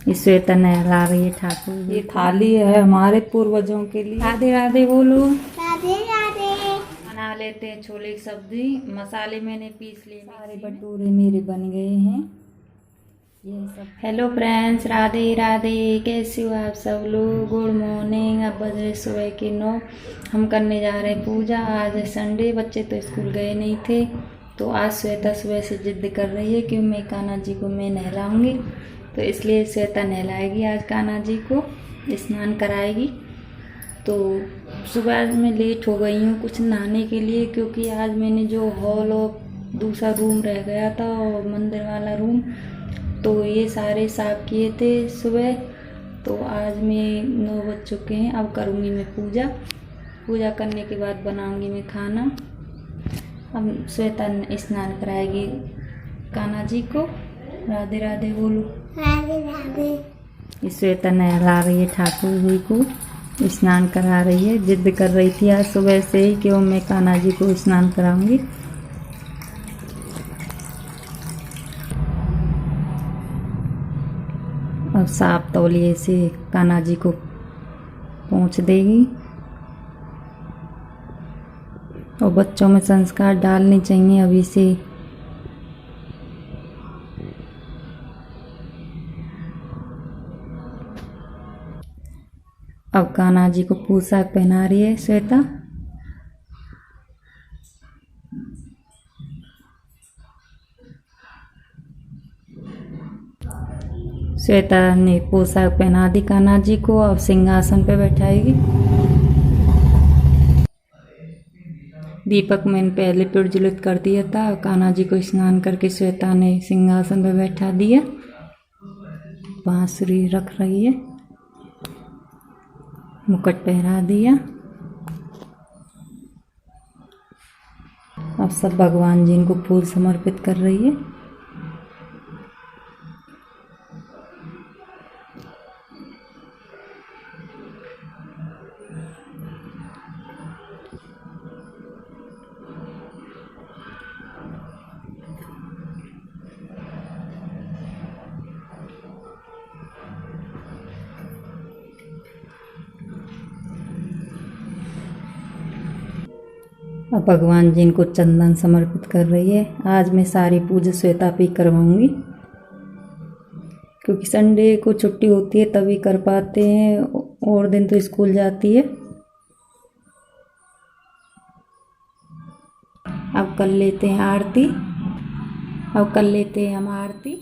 इस श्वेता नहला रही है ठाकुर। ये थाली है हमारे पूर्वजों के लिए। राधे राधे बोलो। राधे राधे। बना लेते हैं छोले की सब्जी। मसाले मैंने पीस लिए। सारे भटूरे मेरे बन गए हैं। ये सब। Hello friends, Radhe Radhe. कैसे हो आप सब लोग? Good morning. अब बज रहे सुबह के 9। हम करने जा रहे हैं पूजा। आज है संडे। बच्चे तो स्कूल गए नहीं थे, तो आज श्वेता सुबह से जिद कर रही है कि मैं कान्हा जी को मैं नहलाऊंगी, तो इसलिए श्वेता नहलाएगी आज कान्हा जी को, स्नान कराएगी। तो सुबह मैं लेट हो गई हूँ कुछ नहाने के लिए, क्योंकि आज मैंने जो हॉल और दूसरा रूम रह गया था और मंदिर वाला रूम, तो ये सारे साफ किए थे सुबह। तो आज मैं 9 बज चुके हैं। अब करूँगी मैं पूजा। पूजा करने के बाद बनाऊँगी मैं खाना। अब श्वेता स्नान कराएगी कान्हा जी को। राधे राधे बोलो। राधे राधे। श्वेता नहला रही है ठाकुर जी को, स्नान करा रही है। जिद कर रही थी आज सुबह से ही कि मैं कान्हा जी को स्नान कराऊंगी। अब साफ तौलिए से कान्हा जी को पोंछ देगी। और बच्चों में संस्कार डालने चाहिए अभी से। अब कान्हा जी को पोशाक पहना रही है श्वेता। श्वेता ने पोशाक पहना दी कान्हा जी को। अब सिंहासन पे बैठाएगी। दीपक मैंने पहले प्रज्वलित कर दिया था। कान्हा जी को स्नान करके श्वेता ने सिंहासन पे बैठा दिया। बांसुरी रख रही है, मुकुट पहना दिया। अब सब भगवान जी को फूल समर्पित कर रही है। अब भगवान जी को चंदन समर्पित कर रही है। आज मैं सारी पूजा श्वेता पे करवाऊंगी, क्योंकि संडे को छुट्टी होती है तभी कर पाते हैं, और दिन तो स्कूल जाती है। अब कर लेते हैं आरती। अब कर लेते हैं हम आरती।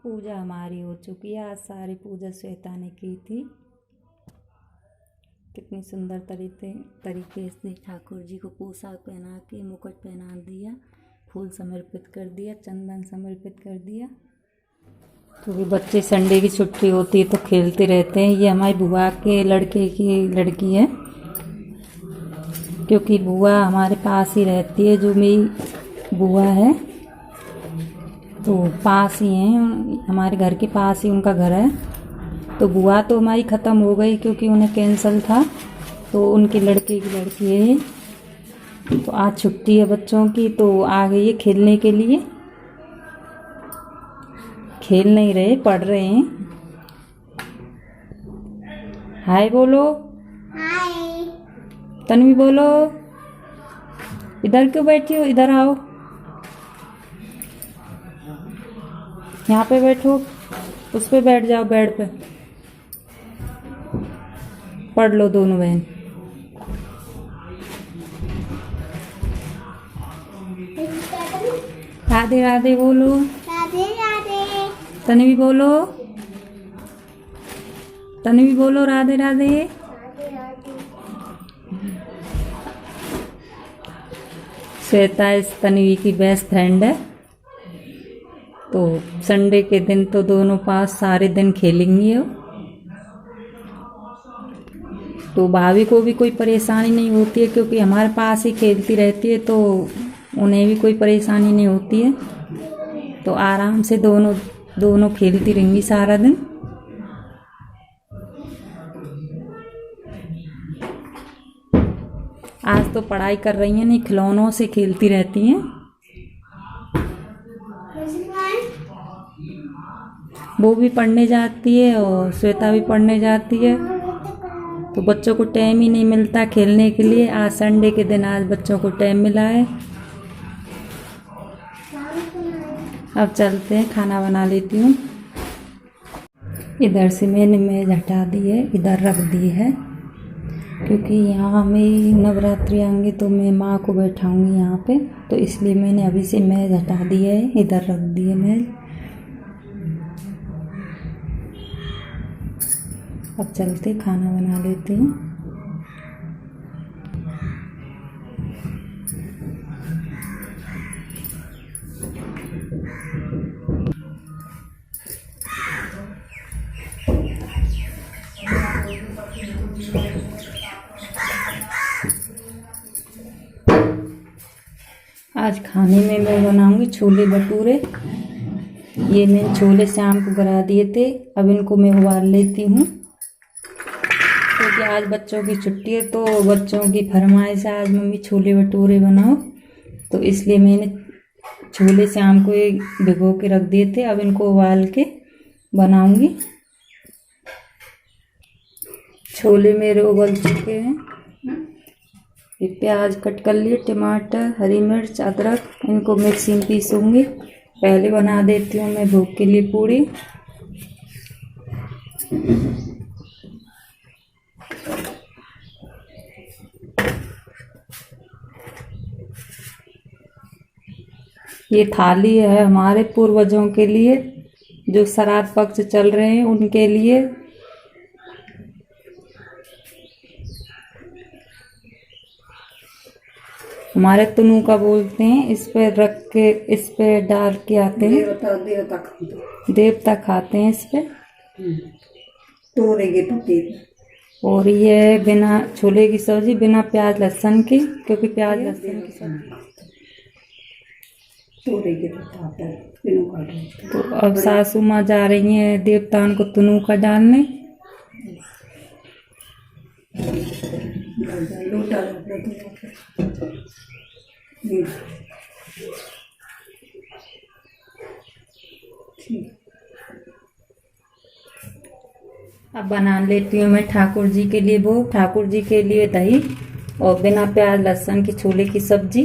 पूजा हमारी हो चुकी है। आज सारी पूजा श्वेता ने की थी। कितनी सुंदर तरीके से ठाकुर जी को पोशाक पहना के मुकुट पहना दिया, फूल समर्पित कर दिया, चंदन समर्पित कर दिया। क्योंकि बच्चे संडे की छुट्टी होती है तो खेलते रहते हैं। ये हमारी बुआ के लड़के की लड़की है, क्योंकि बुआ हमारे पास ही रहती है। जो मेरी बुआ है तो पास ही हैं, हमारे घर के पास ही उनका घर है। तो बुआ तो हमारी ख़त्म हो गई क्योंकि उन्हें कैंसल था, तो उनके लड़के की लड़की है। तो आज छुट्टी है बच्चों की, तो आ गई है खेलने के लिए। खेल नहीं रहे, पढ़ रहे हैं। हाय बोलो। हाय। तन्वी बोलो। इधर क्यों बैठी हो? इधर आओ, यहाँ पे बैठो। उस पे बैठ जाओ, बेड पे। पढ़ लो दोनों बहन। राधे राधे बोलो। राधे राधे। तन्वी बोलो। तन्वी बोलो राधे राधे। श्वेता इस तन्वी की बेस्ट फ्रेंड है। तो संडे के दिन तो दोनों पास सारे दिन खेलेंगी हो। तो भाभी को भी कोई परेशानी नहीं होती है क्योंकि हमारे पास ही खेलती रहती है, तो उन्हें भी कोई परेशानी नहीं होती है। तो आराम से दोनों खेलती रहेंगी सारा दिन। आज तो पढ़ाई कर रही हैं नहीं, खिलौनों से खेलती रहती हैं। वो भी पढ़ने जाती है और श्वेता भी पढ़ने जाती है, तो बच्चों को टाइम ही नहीं मिलता खेलने के लिए। आज संडे के दिन आज बच्चों को टाइम मिला है। अब चलते हैं, खाना बना लेती हूँ। इधर से मैंने मेज हटा दी है, इधर रख दी है क्योंकि यहाँ में नवरात्रि आएंगे तो मैं माँ को बैठाऊंगी यहाँ पे, तो इसलिए मैंने अभी से मेज हटा दी है, इधर रख दी है मेज। अब चलते खाना बना लेती हूँ। आज खाने में मैं बनाऊंगी छोले भटूरे। ये मैंने छोले शाम को गिरा दिए थे, अब इनको मैं उबाल लेती हूँ क्योंकि आज बच्चों की छुट्टी है, तो बच्चों की फरमाइश है आज मम्मी छोले भटूरे बनाओ, तो इसलिए मैंने छोले शाम को भिगो के रख दिए थे। अब इनको उबाल के बनाऊंगी। छोले मेरे उबल चुके हैं। ये प्याज कट कर लिए, टमाटर, हरी मिर्च, अदरक, इनको मिक्सी में पीसूंगी। पहले बना देती हूँ मैं भूख के लिए पूड़ी। ये थाली है हमारे पूर्वजों के लिए, जो श्राद्ध पक्ष चल रहे हैं उनके लिए। हमारे तुनू का बोलते हैं, इस पे रख के इस पे डाल के आते हैं, देवता खाते हैं इस पे। तोड़ेंगे पत्ते। और ये बिना छोले की सब्जी बिना प्याज लहसुन की, क्योंकि प्याज लहसुन की सब्जी तो अब सासू माँ जा रही हैं देवतान को तुनू का डालने। अब बना लेती हूँ मैं ठाकुर जी के लिए भोग। ठाकुर जी के लिए दही और बिना प्याज लहसुन की छोले की सब्जी।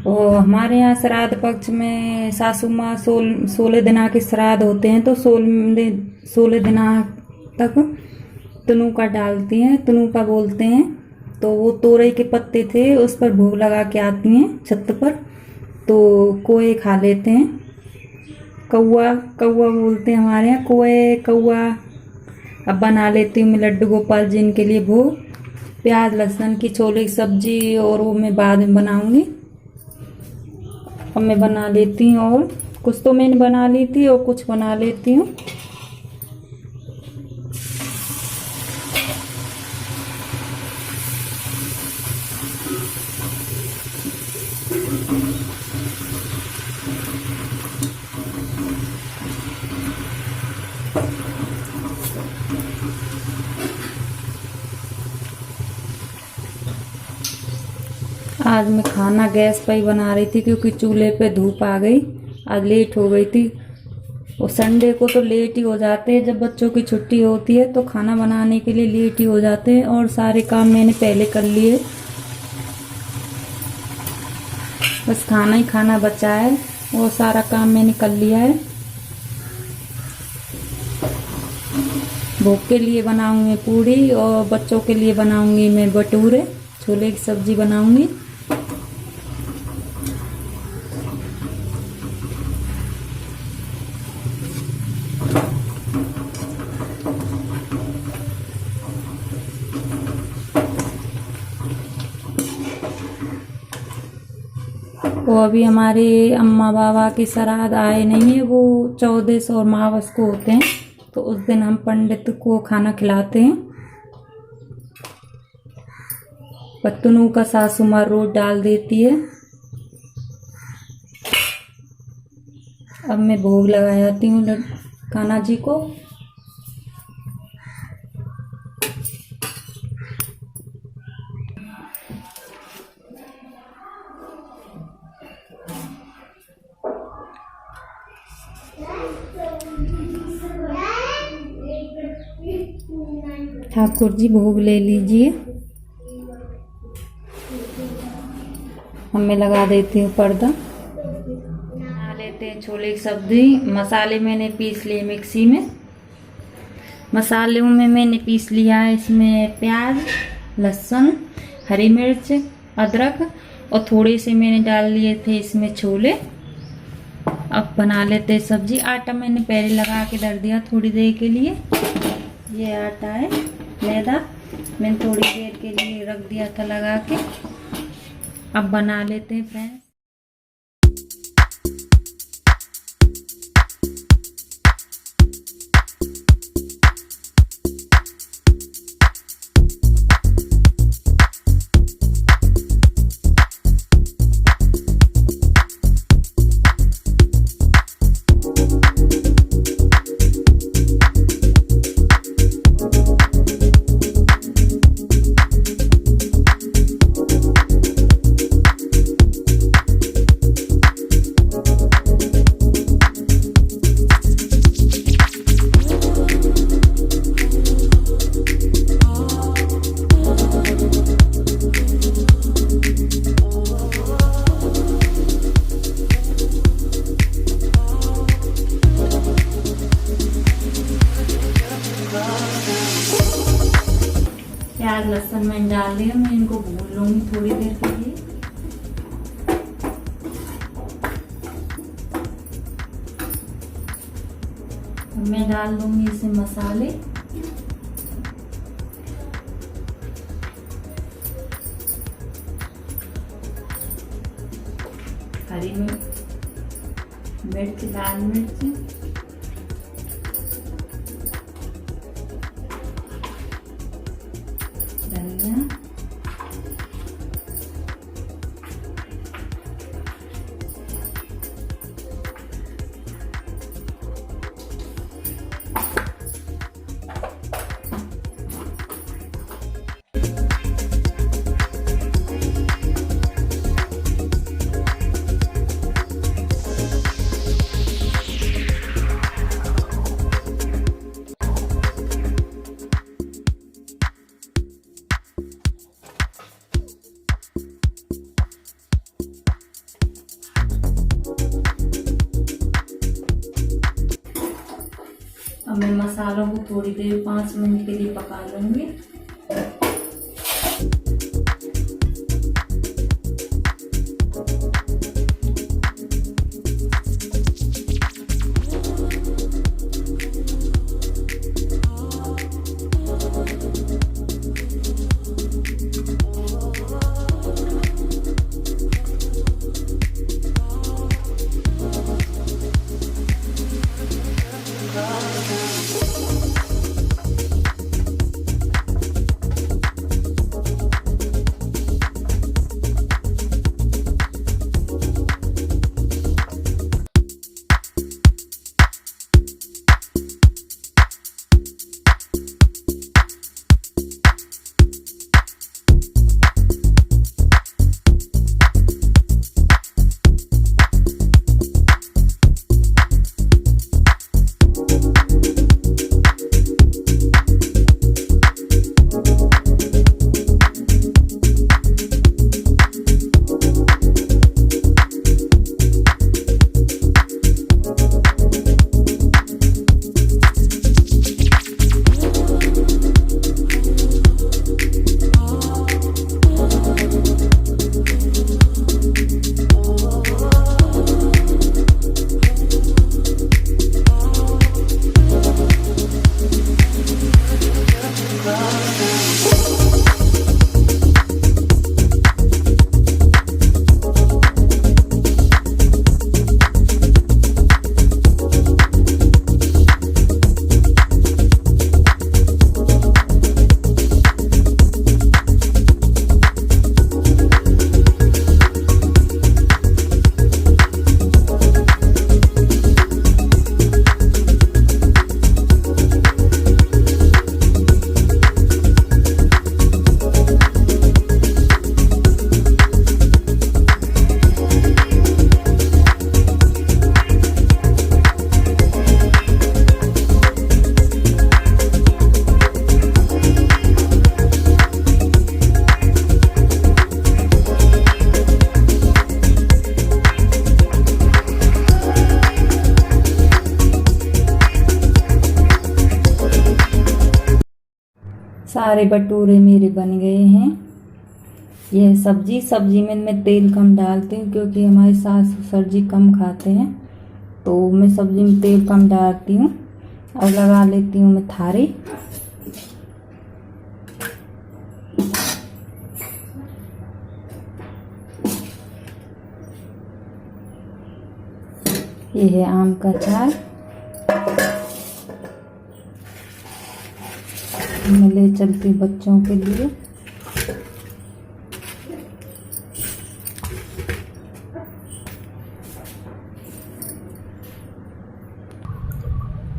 और हमारे यहाँ श्राद्ध पक्ष में सासू माँ 16 दिना के श्राद्ध होते हैं, तो 16 दिना तक तुनू का डालती हैं, तुनू का बोलते हैं। तो वो तोरई के पत्ते थे, उस पर भोग लगा के आती हैं छत पर, तो कोए खा लेते हैं। कौआ कौआ बोलते हैं हमारे यहाँ, कोए कौआ। अब बना लेती हूँ मैं लड्डू गोपाल जी के लिए भोग। प्याज लहसुन की छोले की सब्जी और वो मैं बाद में बनाऊंगी। अब मैं बना लेती हूँ, और कुछ तो मैंने बना ली थी और कुछ बना लेती हूँ। आज मैं खाना गैस पर ही बना रही थी क्योंकि चूल्हे पे धूप आ गई, आज लेट हो गई थी। और संडे को तो लेट ही हो जाते हैं, जब बच्चों की छुट्टी होती है तो खाना बनाने के लिए लेट ही हो जाते हैं। और सारे काम मैंने पहले कर लिए, बस खाना ही खाना बचा है, वो सारा काम मैंने कर लिया है। भोग के लिए बनाऊंगी मैं पूड़ी और बच्चों के लिए बनाऊंगी मैं भटूरे, छोले की सब्जी बनाऊंगी। वो अभी हमारे अम्मा बाबा के श्राद्ध आए नहीं है, वो 14 और मावस को होते हैं, तो उस दिन हम पंडित को खाना खिलाते हैं। पत्तनू का सासू माँ रोज डाल देती है। अब मैं भोग लगाती हूँ कान्हा जी को। ठाकुर जी भोग ले लीजिए। अब मैं लगा देती हूँ पर्दा। बना लेते हैं छोले की सब्जी। मसाले मैंने पीस लिए मिक्सी में। मसालों में मैंने पीस लिया है इसमें प्याज, लहसुन, हरी मिर्च, अदरक और थोड़े से मैंने डाल लिए थे इसमें छोले। अब बना लेते हैं सब्जी। आटा मैंने पहले लगा के रख दिया थोड़ी देर के लिए। ये आटा है मैदा, मैंने थोड़ी देर के लिए रख दिया था लगा के। अब बना लेते हैं फ्रेंड्स। प्याज लहसुन मैंने डाल दिया। मैं इनको भून लूंगी थोड़ी देर के लिए। अब मैं डाल दूंगी इसमें मसाले। हरी मिर्च, लाल मिर्च, धनिया, अब मैं मसालों को थोड़ी देर 5 मिनट के लिए पका लूंगी। सारे भटूरे मेरे बन गए हैं। यह सब्जी में मैं तेल कम डालती हूँ क्योंकि हमारे सास ससुर जी कम खाते हैं, तो मैं सब्जी में तेल कम डालती हूँ और लगा लेती हूँ मैं थारी। ये है आम का अचार, मैं ले चलती हूँ बच्चों के लिए।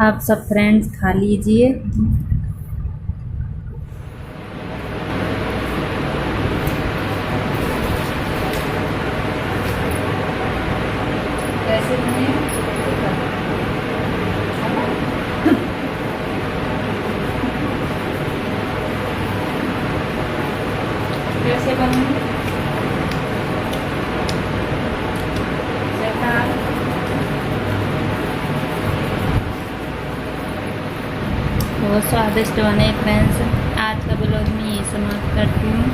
आप सब फ्रेंड्स खा लीजिए। कैसे बने? कैसे बने? बहुत स्वादिष्ट बने फ्रेंड्स। आज का ब्लॉग में यही समाप्त करती हूँ।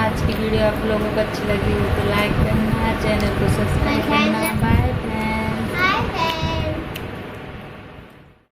आज की वीडियो आप लोगों को अच्छी लगी हो तो लाइक करना, चैनल को सब्सक्राइब करना। बाय।